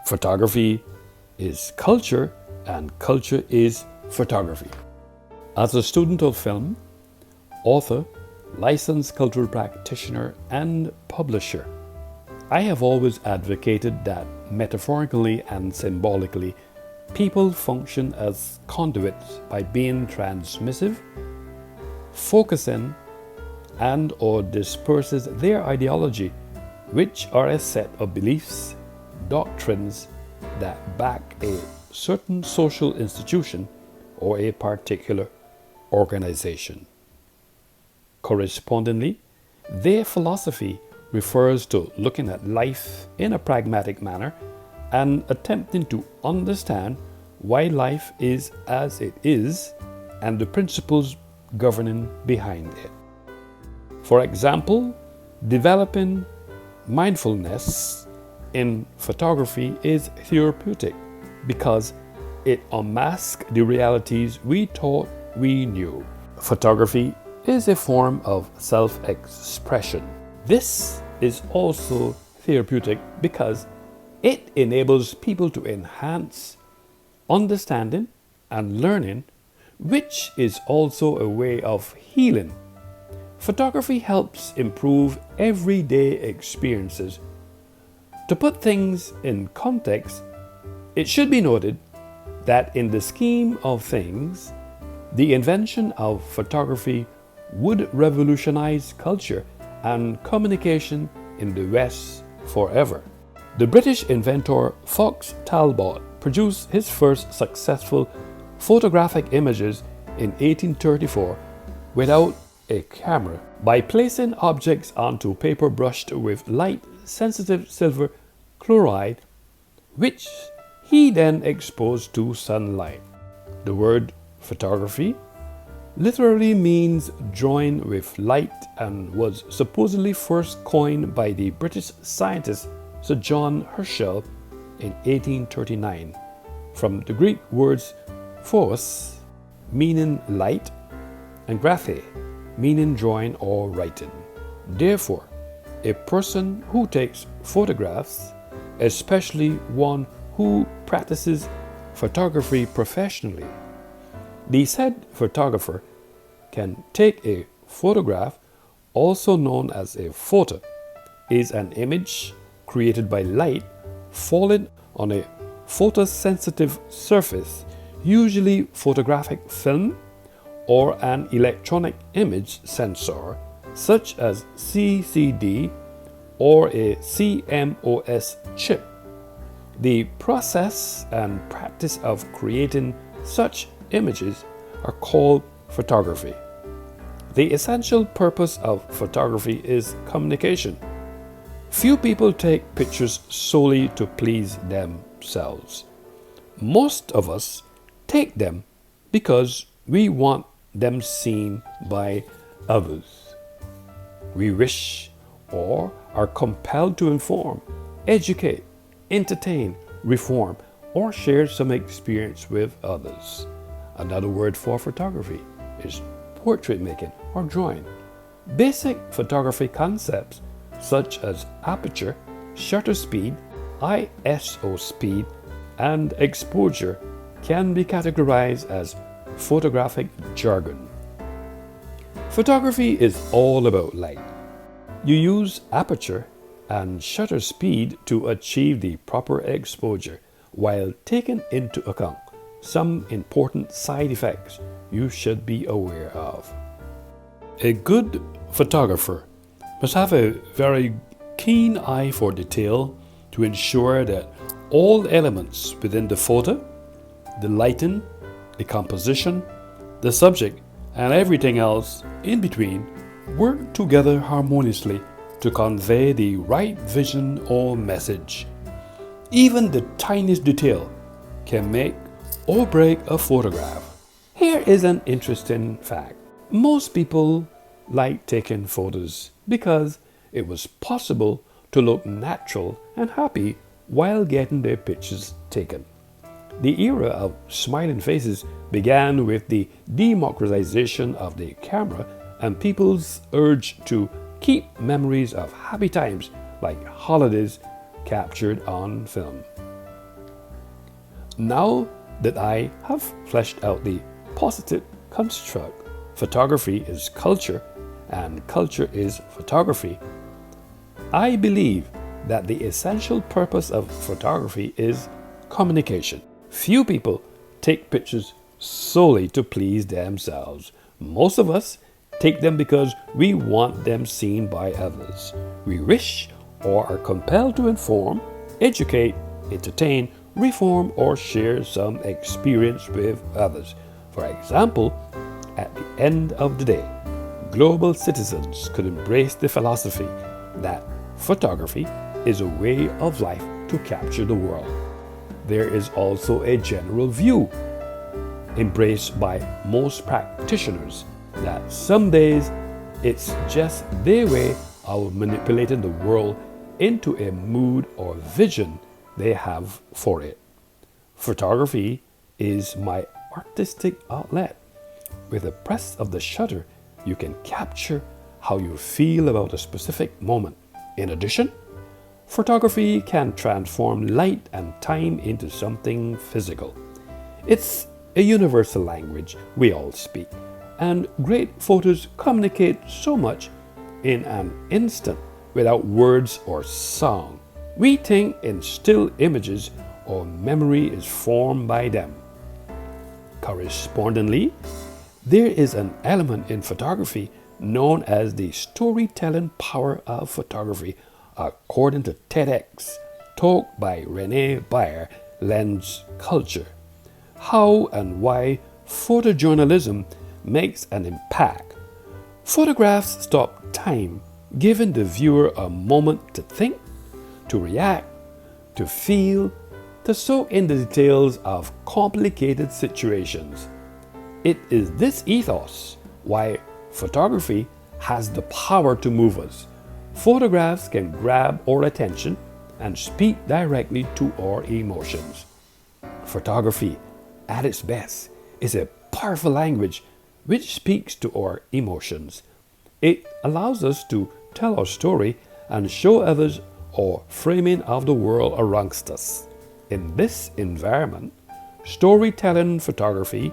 Photography is culture and culture is photography. As a student of film, author, licensed cultural practitioner, and publisher, I have always advocated that metaphorically and symbolically, people function as conduits by being transmissive, focusing, and or disperses their ideology, which are a set of beliefs, doctrines that back a certain social institution or a particular organization. Correspondingly, their philosophy refers to looking at life in a pragmatic manner and attempting to understand why life is as it is and the principles governing behind it. For example, developing mindfulness in photography is therapeutic because it unmasks the realities we thought we knew. Photography is a form of self-expression. This is also therapeutic because it enables people to enhance understanding and learning, which is also a way of healing. Photography helps improve everyday experiences. To put things in context, it should be noted that in the scheme of things, the invention of photography would revolutionize culture and communication in the West forever. The British inventor Fox Talbot produced his first successful photographic images in 1834 without a camera by placing objects onto paper brushed with light-sensitive silver chloride, which he then exposed to sunlight. The word photography literally means drawing with light and was supposedly first coined by the British scientist Sir John Herschel in 1839 from the Greek words phos, meaning light, and graphe, meaning drawing or writing. Therefore, a person who takes photographs, especially one who practices photography professionally, the said photographer can take a photograph, also known as a photo, is an image created by light falling on a photosensitive surface, usually photographic film or an electronic image sensor such as CCD or a CMOS chip. The process and practice of creating such images are called photography. The essential purpose of photography is communication. Few people take pictures solely to please themselves. Most of us take them because we want them seen by others. We wish or are compelled to inform, educate, entertain, reform, or share some experience with others. Another word for photography is portrait making or drawing. Basic photography concepts such as aperture, shutter speed, ISO speed, and exposure can be categorized as photographic jargon. Photography is all about light. You use aperture and shutter speed to achieve the proper exposure while taking into account some important side effects you should be aware of. A good photographer must have a very keen eye for detail to ensure that all elements within the photo, the lighting, the composition, the subject, and everything else in between work together harmoniously to convey the right vision or message. Even the tiniest detail can make or break a photograph. Here is an interesting fact. Most people like taking photos because it was possible to look natural and happy while getting their pictures taken. The era of smiling faces began with the democratization of the camera and people's urge to keep memories of happy times like holidays captured on film. Now that I have fleshed out the positive construct, photography is culture and culture is photography, I believe that the essential purpose of photography is communication. Few people take pictures solely to please themselves. Most of us take them because we want them seen by others. We wish or are compelled to inform, educate, entertain, reform, or share some experience with others. For example, at the end of the day, global citizens could embrace the philosophy that photography is a way of life to capture the world. There is also a general view embraced by most practitioners that some days it's just their way of manipulating the world into a mood or vision they have for it. Photography is my artistic outlet. With a press of the shutter, you can capture how you feel about a specific moment. In addition, photography can transform light and time into something physical. It's a universal language we all speak, and great photos communicate so much in an instant without words or song. We think in still images or memory is formed by them. Correspondingly, there is an element in photography known as the storytelling power of photography, according to TEDx talk by Renee Bayer, Lens Culture. How and why photojournalism makes an impact. Photographs stop time, giving the viewer a moment to think, to react, to feel, to soak in the details of complicated situations. It is this ethos why photography has the power to move us. Photographs can grab our attention and speak directly to our emotions. Photography, at its best, is a powerful language which speaks to our emotions. It allows us to tell our story and show others our framing of the world around us. In this environment, storytelling photography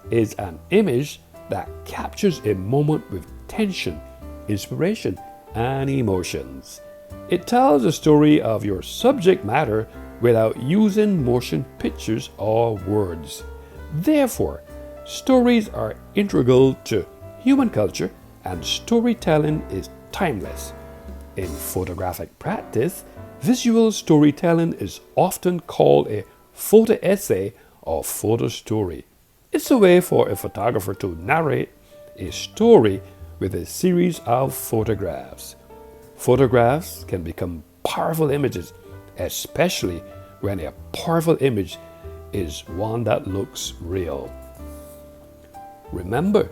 is an image that captures a moment with tension, inspiration, and emotions. It tells a story of your subject matter without using motion pictures or words. Therefore, stories are integral to human culture and storytelling is timeless. In photographic practice, visual storytelling is often called a photo essay or photo story. It's a way for a photographer to narrate a story with a series of photographs. Photographs can become powerful images, especially when a powerful image is one that looks real. Remember,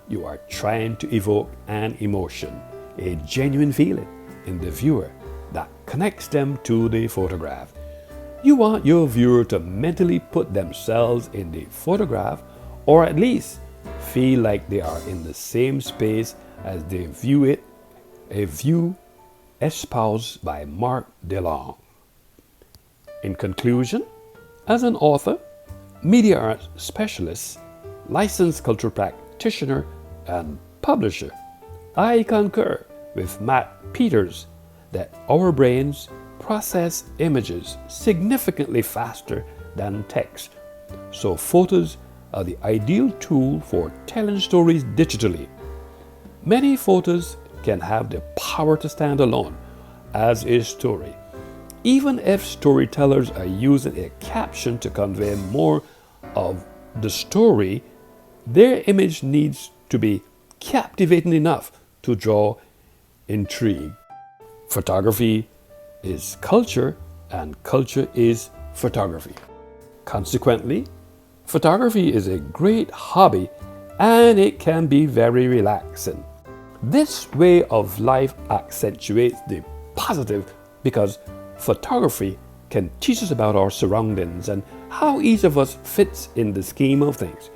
you are trying to evoke an emotion, a genuine feeling in the viewer that connects them to the photograph. You want your viewer to mentally put themselves in the photograph, or at least feel like they are in the same space as they view it, a view espoused by Mark DeLong. In conclusion, as an author, media arts specialist, licensed cultural practitioner, and publisher, I concur with Matt Peters that our brains process images significantly faster than text, so photos are the ideal tool for telling stories digitally. Many photos can have the power to stand alone as a story. Even if storytellers are using a caption to convey more of the story, their image needs to be captivating enough to draw intrigue. Photography is culture and culture is photography. Consequently, photography is a great hobby and it can be very relaxing. This way of life accentuates the positive because photography can teach us about our surroundings and how each of us fits in the scheme of things.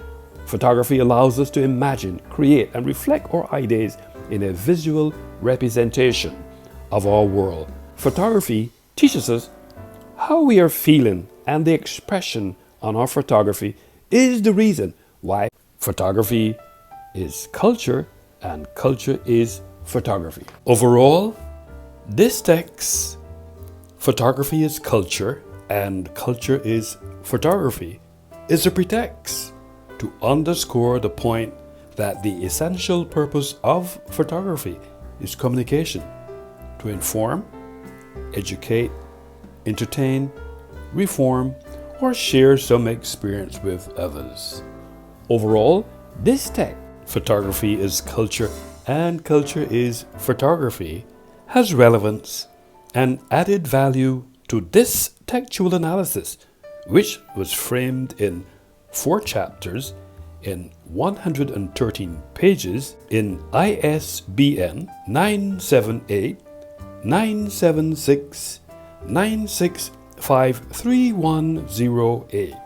Photography allows us to imagine, create, and reflect our ideas in a visual representation of our world. Photography teaches us how we are feeling and the expression on our photography is the reason why photography is culture and culture is photography. Overall, this text, photography is culture and culture is photography, is a pretext to underscore the point that the essential purpose of photography is communication, to inform, educate, entertain, reform, or share some experience with others. Overall, this text, photography is culture and culture is photography, has relevance and added value to this textual analysis, which was framed in 4 chapters in 113 pages in ISBN 978 976 965 3108.